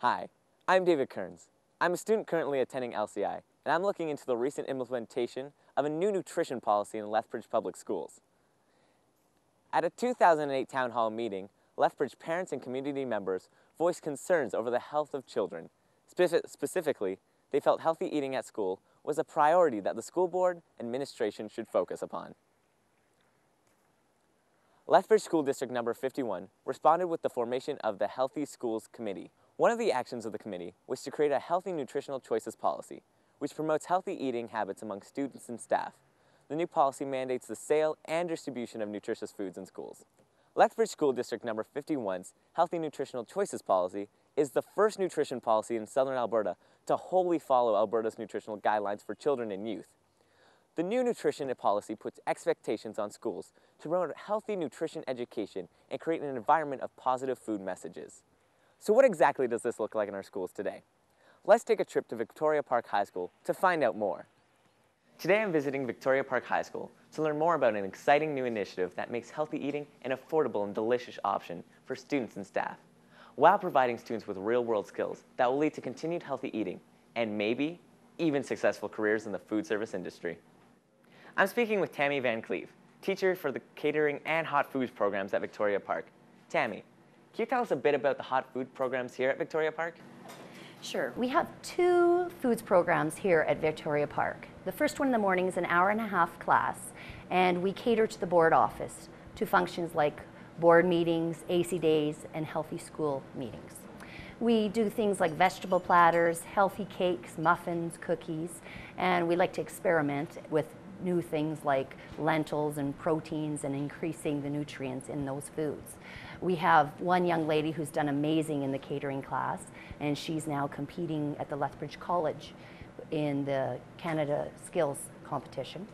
Hi, I'm David Kearns. I'm a student currently attending LCI, and I'm looking into the recent implementation of a new nutrition policy in Lethbridge Public Schools. At a 2008 town hall meeting, Lethbridge parents and community members voiced concerns over the health of children. Specifically, they felt healthy eating at school was a priority that the school board administration should focus upon. Lethbridge School District Number 51 responded with the formation of the Healthy Schools Committee. One of the actions of the committee was to create a healthy nutritional choices policy, which promotes healthy eating habits among students and staff. The new policy mandates the sale and distribution of nutritious foods in schools. Lethbridge School District Number 51's Healthy Nutritional Choices Policy is the first nutrition policy in Southern Alberta to wholly follow Alberta's nutritional guidelines for children and youth. The new nutrition policy puts expectations on schools to promote healthy nutrition education and create an environment of positive food messages. So what exactly does this look like in our schools today? Let's take a trip to Victoria Park High School to find out more. Today I'm visiting Victoria Park High School to learn more about an exciting new initiative that makes healthy eating an affordable and delicious option for students and staff, while providing students with real-world skills that will lead to continued healthy eating and maybe even successful careers in the food service industry. I'm speaking with Tammy Van Cleve, teacher for the catering and hot foods programs at Victoria Park. Tammy, can you tell us a bit about the hot food programs here at Victoria Park? Sure. We have two foods programs here at Victoria Park. The first one in the morning is an hour-and-a-half class, and we cater to the board office to functions like board meetings, AC days, and healthy school meetings. We do things like vegetable platters, healthy cakes, muffins, cookies, and we like to experiment with new things like lentils and proteins and increasing the nutrients in those foods. We have one young lady who's done amazing in the catering class, and she's now competing at the Lethbridge College in the Canada Skills competition.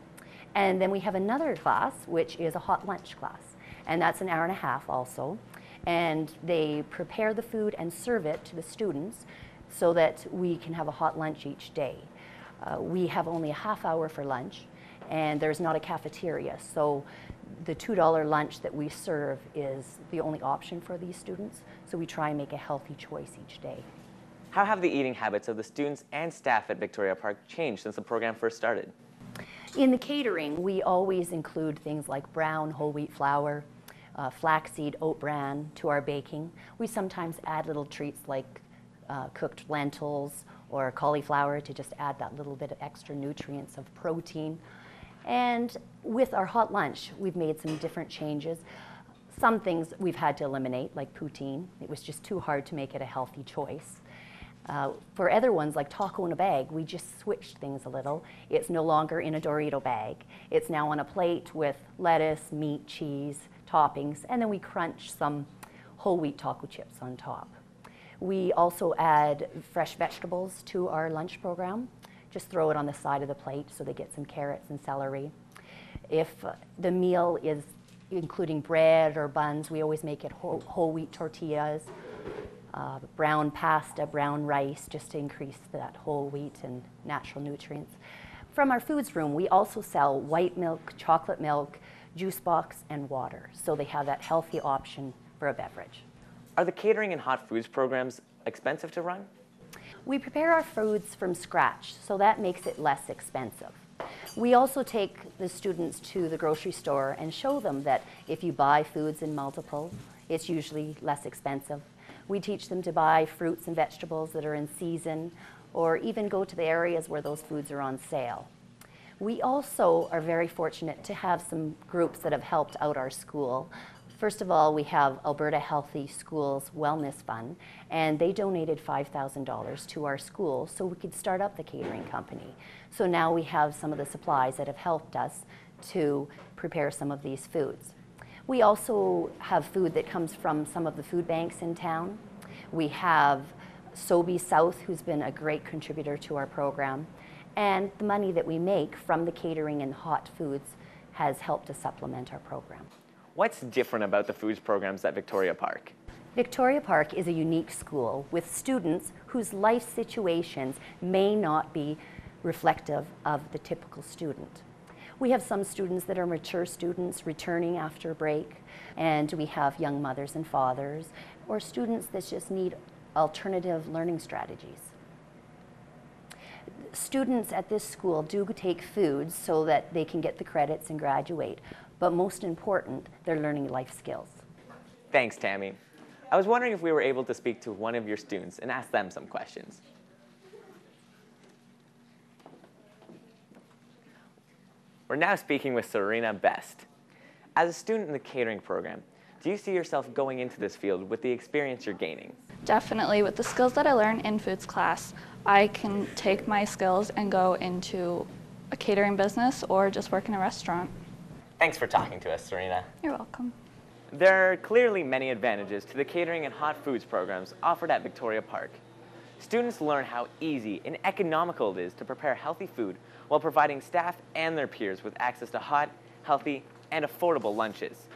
And then we have another class, which is a hot lunch class, and that's an hour-and-a-half also. And they prepare the food and serve it to the students so that we can have a hot lunch each day. We have only a half hour for lunch, and there's not a cafeteria, so the $2 lunch that we serve is the only option for these students, so we try and make a healthy choice each day. How have the eating habits of the students and staff at Victoria Park changed since the program first started? In the catering, we always include things like brown whole wheat flour, flaxseed oat bran to our baking. We sometimes add little treats like cooked lentils or cauliflower to just add that little bit of extra nutrients of protein. And with our hot lunch, we've made some different changes. Some things we've had to eliminate, like poutine. It was just too hard to make it a healthy choice. For other ones, like taco in a bag, we just switched things a little. It's no longer in a Dorito bag. It's now on a plate with lettuce, meat, cheese, toppings, and then we crunch some whole wheat taco chips on top. We also add fresh vegetables to our lunch program. Just throw it on the side of the plate so they get some carrots and celery. If the meal is including bread or buns, we always make it whole wheat tortillas, brown pasta, brown rice, just to increase that whole wheat and natural nutrients. From our foods room, we also sell white milk, chocolate milk, juice box, and water, so they have that healthy option for a beverage. Are the catering and hot foods programs expensive to run? We prepare our foods from scratch, so that makes it less expensive. We also take the students to the grocery store and show them that if you buy foods in multiple, it's usually less expensive. We teach them to buy fruits and vegetables that are in season, or even go to the areas where those foods are on sale. We also are very fortunate to have some groups that have helped out our school. First of all, we have Alberta Healthy Schools Wellness Fund, and they donated $5,000 to our school so we could start up the catering company. So now we have some of the supplies that have helped us to prepare some of these foods. We also have food that comes from some of the food banks in town. We have Sobe South, who's been a great contributor to our program, and the money that we make from the catering and hot foods has helped to supplement our program. What's different about the foods programs at Victoria Park? Victoria Park is a unique school with students whose life situations may not be reflective of the typical student. We have some students that are mature students returning after a break, and we have young mothers and fathers, or students that just need alternative learning strategies. Students at this school do take foods so that they can get the credits and graduate, but most important, they're learning life skills. Thanks, Tammy. I was wondering if we were able to speak to one of your students and ask them some questions. We're now speaking with Serena Best. As a student in the catering program, do you see yourself going into this field with the experience you're gaining? Definitely. With the skills that I learn in foods class, I can take my skills and go into a catering business or just work in a restaurant. Thanks for talking to us, Serena. You're welcome. There are clearly many advantages to the catering and hot foods programs offered at Victoria Park. Students learn how easy and economical it is to prepare healthy food while providing staff and their peers with access to hot, healthy, and affordable lunches.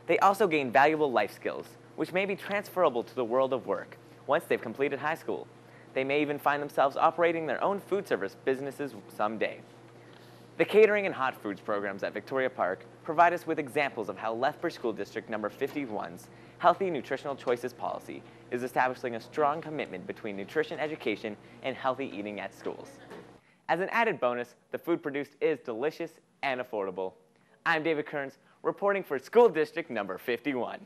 They also gain valuable life skills, which may be transferable to the world of work once they've completed high school. They may even find themselves operating their own food service businesses someday. The catering and hot foods programs at Victoria Park provide us with examples of how Lethbridge School District number 51's Healthy Nutritional Choices policy is establishing a strong commitment between nutrition education and healthy eating at schools. As an added bonus, the food produced is delicious and affordable. I'm David Kearns, reporting for School District number 51.